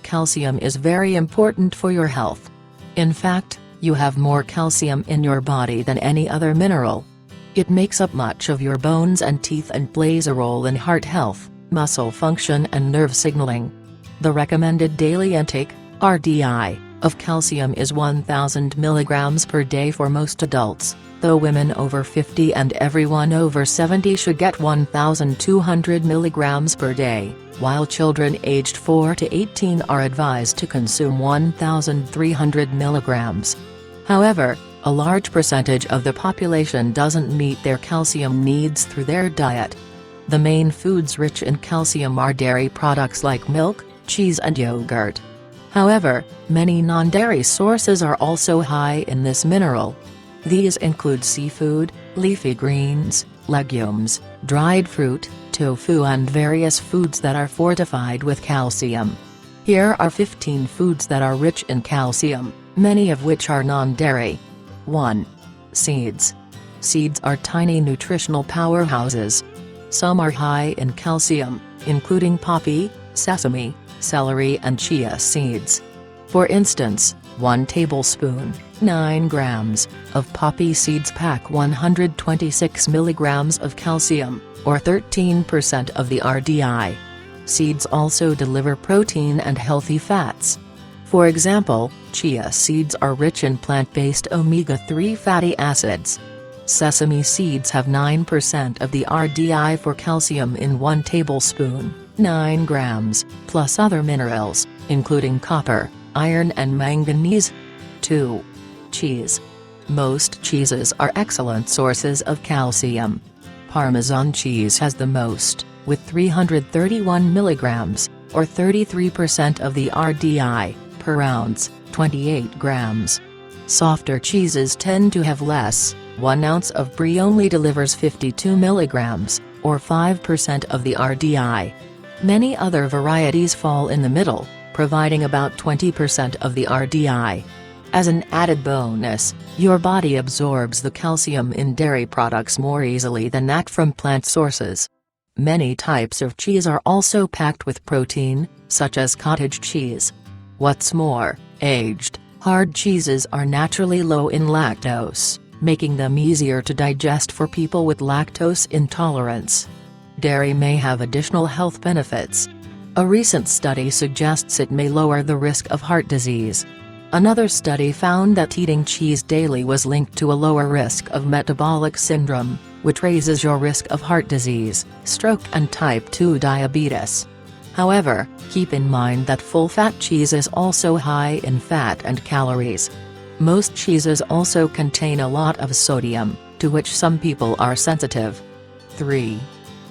calcium is very important for your health. In fact, you have more calcium in your body than any other mineral. It makes up much of your bones and teeth and plays a role in heart health, muscle function and nerve signaling. The recommended daily intake, RDI, of calcium is 1000 mg per day for most adults, though women over 50 and everyone over 70 should get 1200 mg per day, while children aged 4 to 18 are advised to consume 1300 mg. However, a large percentage of the population doesn't meet their calcium needs through their diet. The main foods rich in calcium are dairy products like milk, cheese and yogurt. However, many non-dairy sources are also high in this mineral. These include seafood, leafy greens, legumes, dried fruit, tofu and various foods that are fortified with calcium. Here are 15 foods that are rich in calcium, many of which are non-dairy. 1. Seeds. Seeds are tiny nutritional powerhouses. Some are high in calcium, including poppy, sesame, celery and chia seeds. For instance, 1 tablespoon, 9 grams, of poppy seeds pack 126 mg of calcium, or 13% of the RDI. Seeds also deliver protein and healthy fats. For example, chia seeds are rich in plant-based omega-3 fatty acids. Sesame seeds have 9% of the RDI for calcium in 1 tablespoon, 9 grams, plus other minerals, including copper, iron and manganese. 2. Cheese. Most cheeses are excellent sources of calcium. Parmesan cheese has the most, with 331 mg, or 33% of the RDI, per ounce, 28 grams. Softer cheeses tend to have less. 1 ounce of brie only delivers 52 mg, or 5% of the RDI. Many other varieties fall in the middle, providing about 20% of the RDI. As an added bonus, your body absorbs the calcium in dairy products more easily than that from plant sources. Many types of cheese are also packed with protein, such as cottage cheese. What's more, aged, hard cheeses are naturally low in lactose, making them easier to digest for people with lactose intolerance. Dairy may have additional health benefits. A recent study suggests it may lower the risk of heart disease. Another study found that eating cheese daily was linked to a lower risk of metabolic syndrome, which raises your risk of heart disease, stroke and type 2 diabetes. However, keep in mind that full-fat cheese is also high in fat and calories. Most cheeses also contain a lot of sodium, to which some people are sensitive. 3.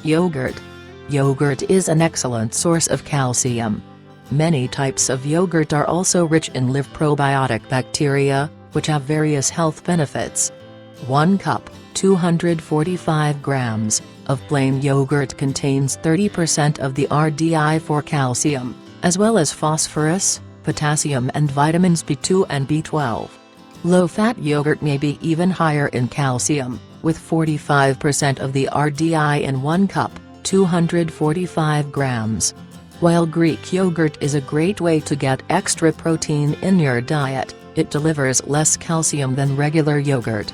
Yogurt. Yogurt is an excellent source of calcium. Many types of yogurt are also rich in live probiotic bacteria, which have various health benefits. 1 cup, 245 grams, of plain yogurt contains 30% of the RDI for calcium, as well as phosphorus, potassium and vitamins B2 and B12. Low-fat yogurt may be even higher in calcium, with 45% of the RDI in 1 cup, 245 grams. While Greek yogurt is a great way to get extra protein in your diet, it delivers less calcium than regular yogurt.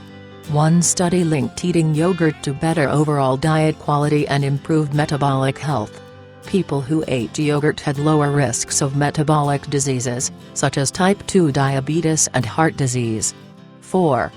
One study linked eating yogurt to better overall diet quality and improved metabolic health. People who ate yogurt had lower risks of metabolic diseases, such as type 2 diabetes and heart disease. 4.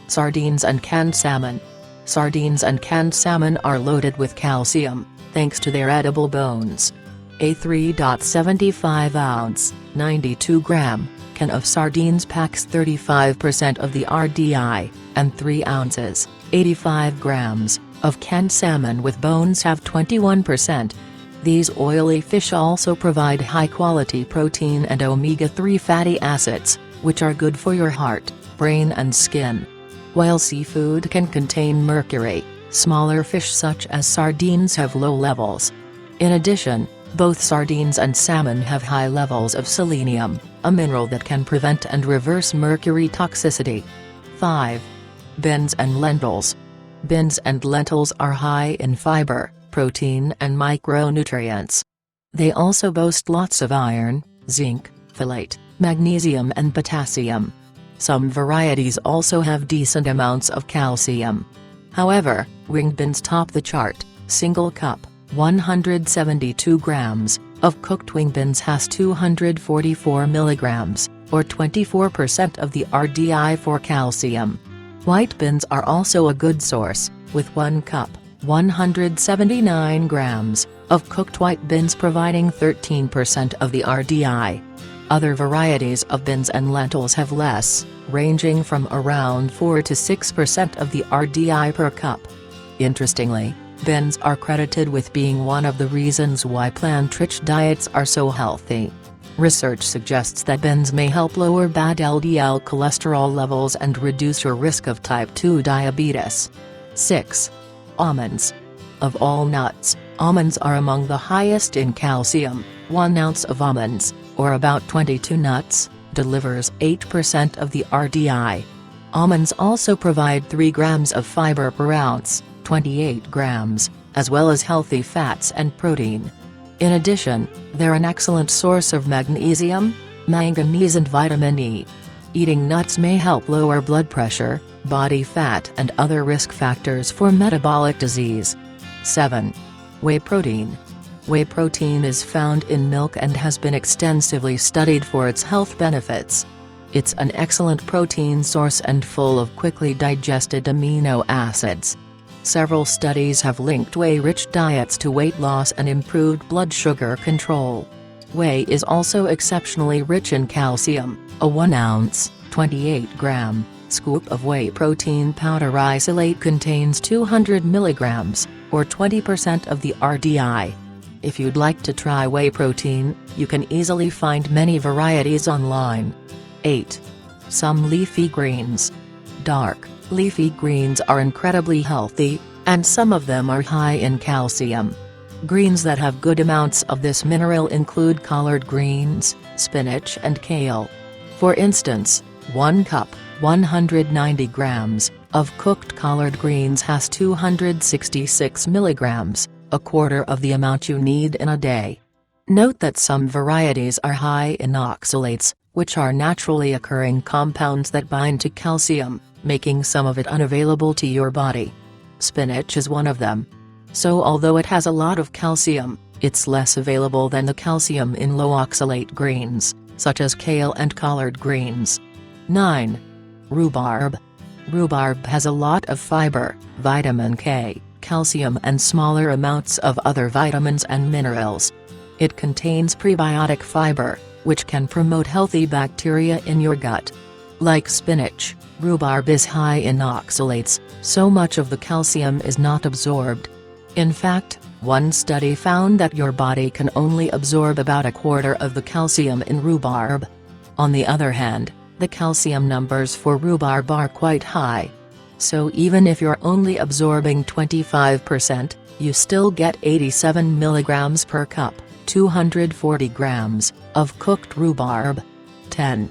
Sardines and canned salmon. Sardines and canned salmon are loaded with calcium, thanks to their edible bones. A 3.75 ounce, 92 gram, can of sardines packs 35% of the RDI, and 3 ounces, 85 grams, of canned salmon with bones have 21%. These oily fish also provide high-quality protein and omega-3 fatty acids, which are good for your heart, brain and skin. While seafood can contain mercury, smaller fish such as sardines have low levels. In addition, both sardines and salmon have high levels of selenium, a mineral that can prevent and reverse mercury toxicity. 5. Beans and lentils. Beans and lentils are high in fiber, protein and micronutrients. They also boast lots of iron, zinc, folate, magnesium and potassium. Some varieties also have decent amounts of calcium. However, winged beans top the chart. Single cup, 172 grams, of cooked wing beans has 244 milligrams, or 24% of the RDI for calcium. White beans are also a good source, with 1 cup, 179 grams, of cooked white beans providing 13% of the RDI. Other varieties of beans and lentils have less, ranging from around 4 to 6% of the RDI per cup. Interestingly, beans are credited with being one of the reasons why plant-rich diets are so healthy. Research suggests that beans may help lower bad LDL cholesterol levels and reduce your risk of type 2 diabetes. 6. Almonds. Of all nuts, almonds are among the highest in calcium. 1 ounce of almonds, or about 22 nuts, delivers 8% of the RDI. Almonds also provide 3 grams of fiber per ounce, 28 grams, as well as healthy fats and protein. In addition, they're an excellent source of magnesium, manganese and vitamin E. Eating nuts may help lower blood pressure, body fat and other risk factors for metabolic disease. 7. Whey protein. Whey protein is found in milk and has been extensively studied for its health benefits. It's an excellent protein source and full of quickly digested amino acids. Several studies have linked whey-rich diets to weight loss and improved blood sugar control. Whey is also exceptionally rich in calcium. A 1 ounce, 28-gram, scoop of whey protein powder isolate contains 200 milligrams, or 20% of the RDI. If you'd like to try whey protein, you can easily find many varieties online. 8. Some leafy greens. Dark, leafy greens are incredibly healthy, and some of them are high in calcium. Greens that have good amounts of this mineral include collard greens, spinach and kale. For instance, 1 cup, 190 grams, of cooked collard greens has 266 milligrams, a quarter of the amount you need in a day. Note that some varieties are high in oxalates, which are naturally occurring compounds that bind to calcium, making some of it unavailable to your body. Spinach is one of them. So although it has a lot of calcium, it's less available than the calcium in low oxalate greens, such as kale and collard greens. 9. Rhubarb. Rhubarb has a lot of fiber, vitamin K, calcium and smaller amounts of other vitamins and minerals. It contains prebiotic fiber, which can promote healthy bacteria in your gut. Like spinach, rhubarb is high in oxalates, so much of the calcium is not absorbed. In fact, one study found that your body can only absorb about a quarter of the calcium in rhubarb. On the other hand, the calcium numbers for rhubarb are quite high. So even if you're only absorbing 25%, you still get 87 milligrams per cup, 240 grams, of cooked rhubarb. 10.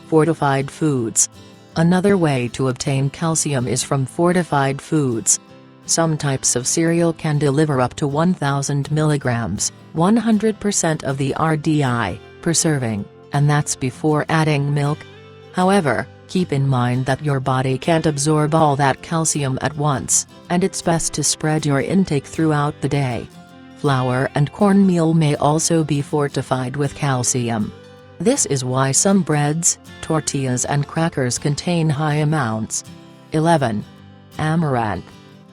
Fortified foods. Another way to obtain calcium is from fortified foods. Some types of cereal can deliver up to 1,000 milligrams, 100% of the RDI, per serving, and that's before adding milk. However, keep in mind that your body can't absorb all that calcium at once, and it's best to spread your intake throughout the day. Flour and cornmeal may also be fortified with calcium. This is why some breads, tortillas and crackers contain high amounts. 11. Amaranth.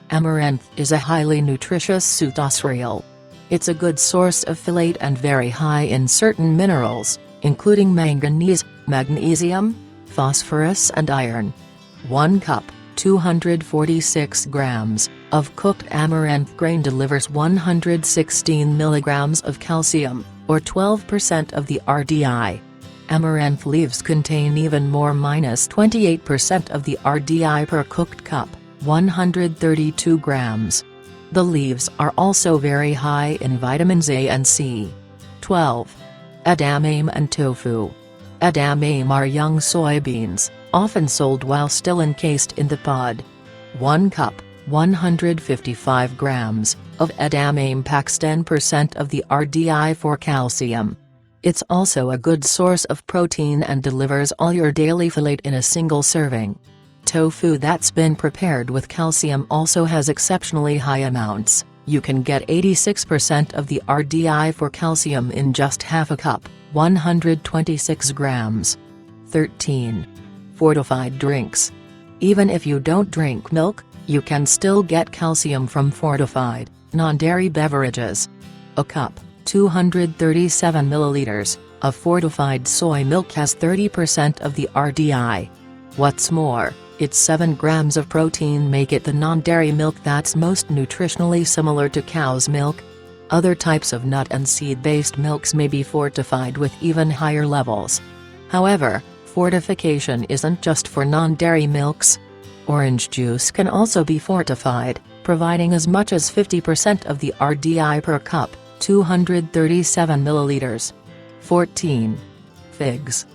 Amaranth is a highly nutritious pseudocereal. It's a good source of folate and very high in certain minerals, including manganese, magnesium, phosphorus and iron. 1 cup, 246 grams, of cooked amaranth grain delivers 116 milligrams of calcium, or 12% of the RDI. Amaranth leaves contain even more, -28% of the RDI per cooked cup, 132 grams. The leaves are also very high in vitamins A and C. 12. Edamame and tofu. Edamame are young soybeans, often sold while still encased in the pod. 1 cup, 155 grams, of edamame packs 10% of the RDI for calcium. It's also a good source of protein and delivers all your daily folate in a single serving. Tofu that's been prepared with calcium also has exceptionally high amounts. You can get 86% of the RDI for calcium in just half a cup, 126 grams. 13. Fortified drinks. Even if you don't drink milk, you can still get calcium from fortified, non-dairy beverages. A cup, 237 milliliters, of fortified soy milk has 30% of the RDI. What's more, its 7 grams of protein make it the non-dairy milk that's most nutritionally similar to cow's milk. Other types of nut and seed-based milks may be fortified with even higher levels. However, fortification isn't just for non-dairy milks. Orange juice can also be fortified, providing as much as 50% of the RDI per cup, 237 milliliters. 14. Figs.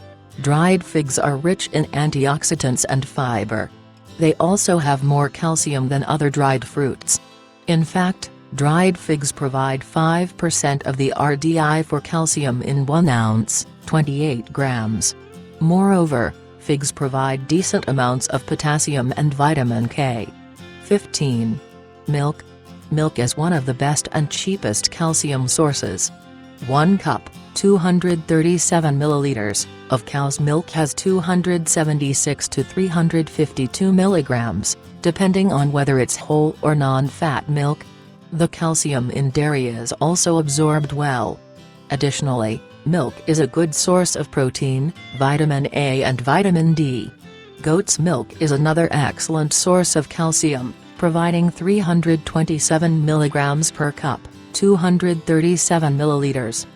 Dried figs are rich in antioxidants and fiber. They also have more calcium than other dried fruits. In fact, dried figs provide 5% of the RDI for calcium in 1 ounce, 28 grams. Moreover, figs provide decent amounts of potassium and vitamin K. 15. Milk. Milk is one of the best and cheapest calcium sources. 1 cup, 237 milliliters, of cow's milk has 276 to 352 milligrams, depending on whether it's whole or non-fat milk. The calcium in dairy is also absorbed well. Additionally, milk is a good source of protein, vitamin A and vitamin D. Goat's milk is another excellent source of calcium, providing 327 milligrams per cup, 237 milliliters.